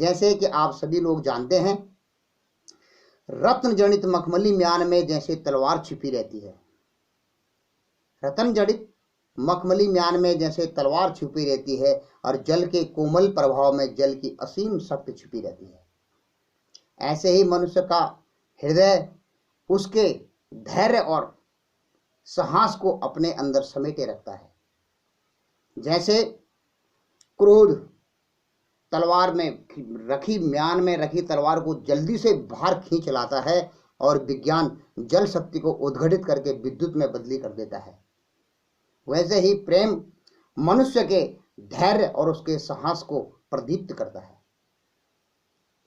जैसे कि आप सभी लोग जानते हैं, रत्न जनित मखमली म्यान में जैसे तलवार छिपी रहती है, रत्न जनित मखमली म्यान में जैसे तलवार छिपी रहती है, और जल के कोमल प्रभाव में जल की असीम शक्ति छिपी रहती है, ऐसे ही मनुष्य का हृदय उसके धैर्य और साहस को अपने अंदर समेटे रखता है। जैसे क्रोध तलवार में रखी, म्यान में रखी तलवार को जल्दी से बाहर खींच लाता है, और विज्ञान जल शक्ति को उद्घटित करके विद्युत में बदली कर देता है, वैसे ही प्रेम मनुष्य के धैर्य और उसके साहस को प्रदीप्त करता है।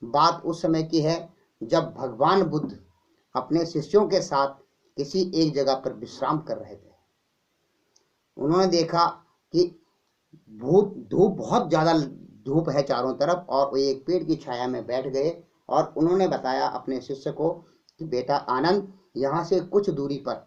बात उस समय की है जब भगवान बुद्ध अपने शिष्यों के साथ किसी एक जगह पर विश्राम कर रहे थे। उन्होंने देखा कि धूप बहुत ज़्यादा धूप है चारों तरफ, और वो एक पेड़ की छाया में बैठ गए, और उन्होंने बताया अपने शिष्य को कि बेटा आनंद, यहाँ से कुछ दूरी पर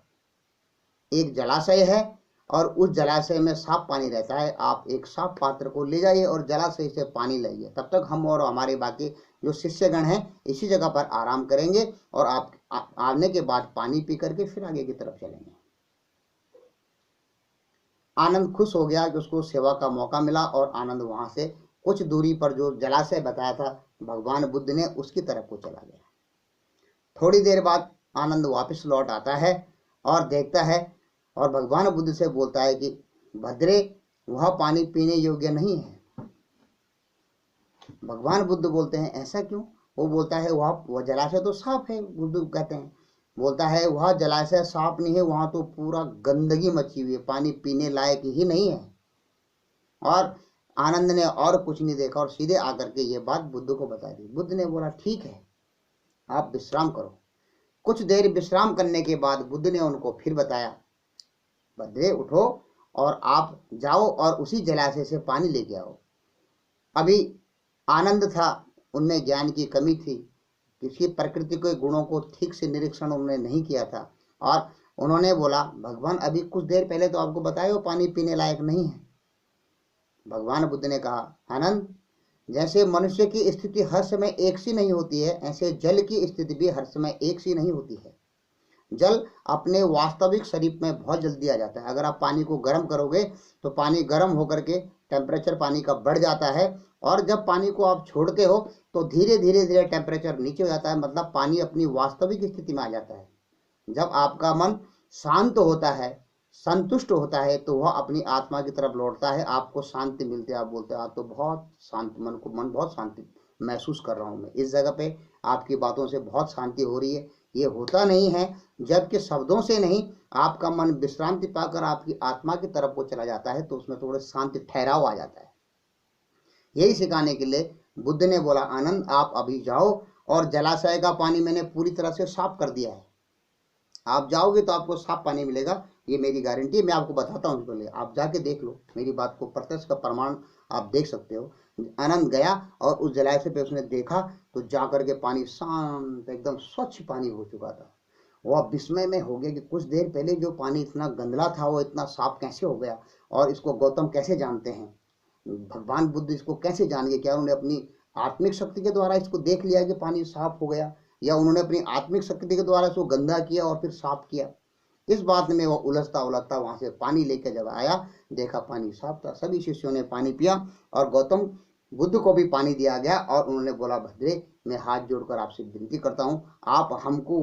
एक जलाशय है, और उस जलाशय में साफ पानी रहता है। आप एक साफ पात्र को ले जाइए और जलाशय से पानी लाइए। तब तक हम और हमारे बाकी जो शिष्यगण हैं इसी जगह पर आराम करेंगे, और आप आने के बाद पानी पी करके फिर आगे की तरफ चलेंगे। आनंद खुश हो गया कि उसको सेवा का मौका मिला, और आनंद वहां से कुछ दूरी पर जो जलाशय बताया था भगवान बुद्ध ने, उसकी तरफ को चला गया। थोड़ी देर बाद आनंद वापस लौट आता है और देखता है, और भगवान बुद्ध से बोलता है कि भद्रे, वह पानी पीने योग्य नहीं है। भगवान बुद्ध बोलते हैं ऐसा क्यों? वो बोलता है वह जलाशय तो साफ है। बुद्ध कहते हैं, बोलता है वह जलाशय साफ नहीं है, वहां तो पूरा गंदगी मची हुई है, पानी पीने लायक ही नहीं है। और आनंद ने और कुछ नहीं देखा और सीधे आकर के ये बात बुद्ध को बता दी। बुद्ध ने बोला ठीक है, आप विश्राम करो। कुछ देर विश्राम करने के बाद बुद्ध ने उनको फिर बताया, भद्रे उठो और आप जाओ और उसी जलाशय से पानी लेके आओ। अभी आनंद था, उनमें ज्ञान की कमी थी, किसी प्रकृति के गुणों को ठीक से निरीक्षण उन्होंने नहीं किया था, और उन्होंने बोला भगवान अभी कुछ देर पहले तो आपको बताया वो पानी पीने लायक नहीं है। भगवान बुद्ध ने कहा, आनंद, जैसे मनुष्य की स्थिति हर समय एक सी नहीं होती है, ऐसे जल की स्थिति भी हर समय एक सी नहीं होती है। जल अपने वास्तविक स्वरूप में बहुत जल्दी आ जाता है। अगर आप पानी को गर्म करोगे तो पानी गर्म होकर के टेम्परेचर पानी का बढ़ जाता है, और जब पानी को आप छोड़ते हो तो धीरे धीरे टेम्परेचर नीचे हो जाता है, मतलब पानी अपनी वास्तविक स्थिति में आ जाता है। जब आपका मन शांत होता है, संतुष्ट होता है, तो वह अपनी आत्मा की तरफ लौटता है, आपको शांति मिलती है। आप बोलते हैं आप तो बहुत शांत, मन बहुत शांति महसूस कर रहा हूँ मैं, इस जगह पे आपकी बातों से बहुत शांति हो रही है। ये होता नहीं है जबकि शब्दों से नहीं, आपका मन विश्रांति पाकर आपकी आत्मा की तरफ को चला जाता है, तो उसमें थोड़ा शांति ठहराव आ जाता है। यही सिखाने के लिए बुद्ध ने बोला, आनंद आप अभी जाओ, और जलाशय का पानी मैंने पूरी तरह से साफ कर दिया है, आप जाओगे तो आपको साफ पानी मिलेगा, ये मेरी गारंटी है। मैं आपको बताता हूँ, इसको आप जाके देख लो, मेरी बात को प्रत्यक्ष का प्रमाण आप देख सकते हो। आनंद गया और उस जलाशय पे उसने देखा तो जाकर के पानी शांत, एकदम स्वच्छ पानी हो चुका था। वह विस्मय में हो गया कि कुछ देर पहले जो पानी इतना गंदला था वो इतना साफ कैसे हो गया, और इसको गौतम कैसे जानते हैं, भगवान बुद्ध इसको कैसे जान गए? क्या उन्होंने अपनी आत्मिक शक्ति के द्वारा इसको देख लिया कि पानी साफ हो गया, या उन्होंने अपनी आत्मिक शक्ति के द्वारा इसको गंदा किया और फिर साफ किया? इस बात में वो उलझता उलझता वहां से पानी लेकर जब आया, देखा पानी साफ था। सभी शिष्यों ने पानी पिया और गौतम बुद्ध को भी पानी दिया गया, और उन्होंने बोला, भद्रे, मैं हाथ जोड़कर आपसे विनती करता हूँ, आप हमको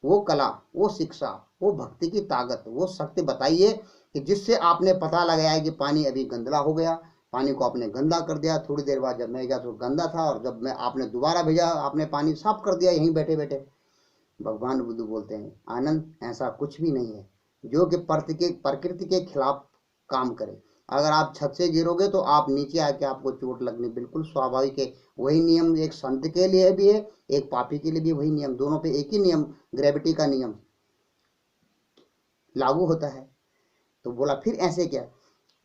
वो कला, वो शिक्षा, वो भक्ति की ताकत, वो शक्ति बताइए कि जिससे आपने पता लगाया है कि पानी अभी गंदला हो गया, पानी को आपने गंदा कर दिया। थोड़ी देर बाद जब मैं गया तो गंदा था, और जब मैं आपने दोबारा भेजा आपने पानी साफ कर दिया यहीं बैठे बैठे। भगवान बुद्ध बोलते हैं, आनंद, ऐसा कुछ भी नहीं है जो कि प्रकृति के खिलाफ काम करे। अगर आप छत से गिरोगे तो आप नीचे आके आपको चोट लगनी बिल्कुल स्वाभाविक है। वही नियम एक संत के लिए भी है, एक पापी के लिए भी वही नियम, दोनों पे एक ही नियम, ग्रेविटी का नियम लागू होता है। तो बोला फिर ऐसे क्या?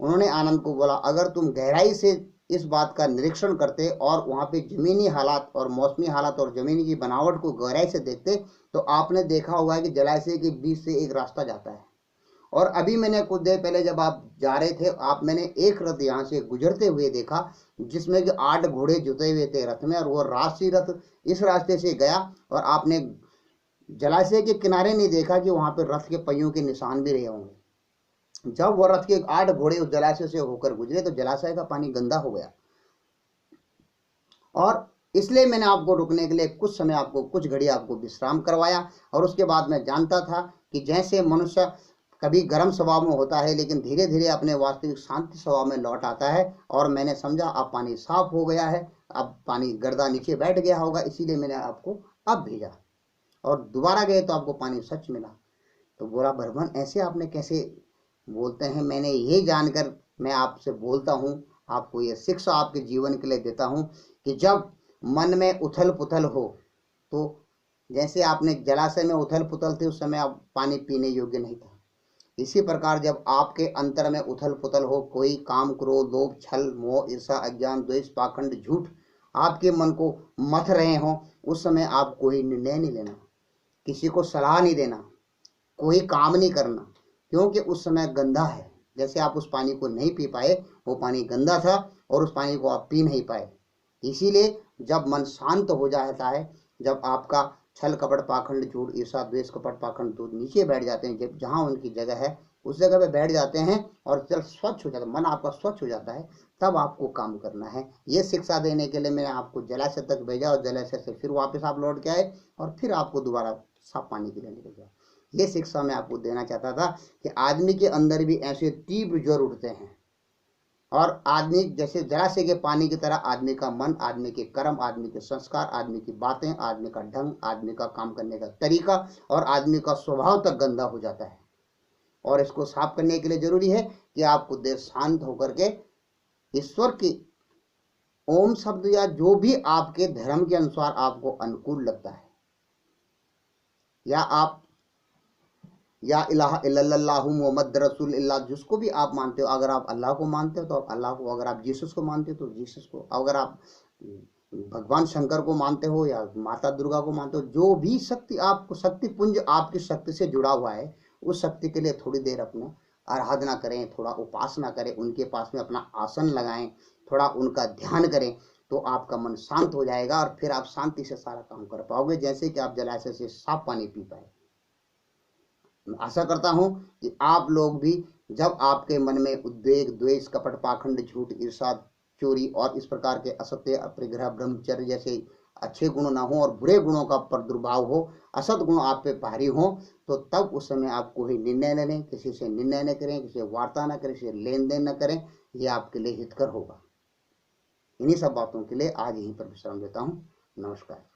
उन्होंने आनंद को बोला, अगर तुम गहराई से इस बात का निरीक्षण करते और वहाँ पे जमीनी हालात और मौसमी हालात और जमीनी की बनावट को गहराई से देखते, तो आपने देखा होगा कि जलाशय के बीच से एक रास्ता जाता है, और अभी मैंने कुछ देर पहले जब आप जा रहे थे, मैंने एक रथ यहाँ से गुजरते हुए देखा जिसमें कि 8 घोड़े जुते हुए थे रथ में, और वो राष्ट्रीय रथ इस रास्ते से गया। और आपने जलाशय के किनारे नहीं देखा कि वहां पर रथ के पहियों के निशान भी रहे होंगे। जब वो रथ के 8 घोड़े उस जलाशय से होकर गुजरे तो जलाशय का पानी गंदा हो गया। और इसलिए मैंने आपको रुकने के लिए कुछ समय, आपको कुछ घड़ी आपको विश्राम करवाया। और उसके बाद मैं जानता था कि जैसे मनुष्य कभी गर्म स्वभाव में होता है लेकिन धीरे धीरे अपने वास्तविक शांति स्वभाव में लौट आता है। और मैंने समझा अब पानी साफ हो गया है, अब पानी गर्दा नीचे बैठ गया होगा, इसीलिए मैंने आपको अब भेजा। और दोबारा गए तो आपको पानी सच मिला। तो बोला, बर्मन ऐसे आपने कैसे बोलते हैं? मैंने ये जानकर मैं आपसे बोलता हूँ, आपको ये शिक्षा आपके जीवन के लिए देता हूँ कि जब मन में उथल पुथल हो, तो जैसे आपने जलाशय में उथल पुथल थी, उस समय आप पानी पीने योग्य नहीं था। इसी प्रकार जब आपके अंतर में उथल पुथल हो, कोई काम, क्रोध, लोभ, छल, मोह, ईर्षा, अज्ञान, द्वेष, पाखंड, झूठ आपके मन को मथ रहे हों, उस समय आप कोई निर्णय नहीं लेना, किसी को सलाह नहीं देना, कोई काम नहीं करना, क्योंकि उस समय गंदा है। जैसे आप उस पानी को नहीं पी पाए, वो पानी गंदा था और उस पानी को आप पी नहीं पाए। इसीलिए जब मन शांत हो जाता है, जब आपका छल, कपट, पाखंड, झूठ, ईर्षा, द्वेष, कपट, पाखंड दूध नीचे बैठ जाते हैं, जब जहाँ उनकी जगह है उस जगह पे बैठ जाते हैं और जब स्वच्छ हो जाता है, मन आपका स्वच्छ हो जाता है, तब आपको काम करना है। ये शिक्षा देने के लिए मैंने आपको जलाशय तक भेजा और जलाशय से फिर वापस आप लौट के आए और फिर आपको दोबारा साफ पानी के लिए निकल गया। ये शिक्षा मैं आपको देना चाहता था कि आदमी के अंदर भी ऐसे तीव्र ज्वर उठते हैं, और आदमी जैसे जलाशय के पानी की तरह आदमी का मन, आदमी के कर्म, आदमी के संस्कार, आदमी की बातें, आदमी का ढंग, आदमी का काम करने का तरीका और आदमी का स्वभाव तक गंदा हो जाता है। और इसको साफ करने के लिए जरूरी है कि आपको देर शांत होकर के ईश्वर की ओम शब्द या जो भी आपके धर्म के अनुसार आपको अनुकूल लगता है, या आप या इलाहा इल्लल्लाहु मुहम्मद रसूल इल्लाह, जिसको भी आप मानते हो, अगर आप अल्लाह को मानते हो तो आप अल्लाह को, अगर आप जीसस को मानते हो तो जीसस को, अगर आप भगवान शंकर को मानते हो या माता दुर्गा को मानते हो, जो भी शक्ति आपको, शक्ति पुंज आपकी शक्ति से जुड़ा हुआ है, उस शक्ति के लिए थोड़ी देर अपना आराधना करें, थोड़ा उपासना करें, उनके पास में अपना आसन लगाएं, थोड़ा उनका ध्यान करें, तो आपका मन शांत हो जाएगा और फिर आप शांति से सारा काम कर पाओगे, जैसे कि आप जलाशय से साफ पानी पी पाए। आशा करता हूं कि आप लोग भी, जब आपके मन में उद्वेग, द्वेष, कपट, पाखंड, झूठ, ईर्षा, चोरी और इस प्रकार के असत्य, अपरिग्रह, ब्रह्मचर्य जैसे अच्छे गुण ना हो और बुरे गुणों का प्रादुर्भाव हो, असत गुण आप पे भारी हो, तो तब उस समय आप कोई निर्णय न लें, किसी से निर्णय न करें, किसी से वार्ता न करें, किसी से लेन देन न करें, ये आपके लिए हितकर होगा। इन्हीं सब बातों के लिए आज यहीं पर विश्राम देता हूँ। नमस्कार।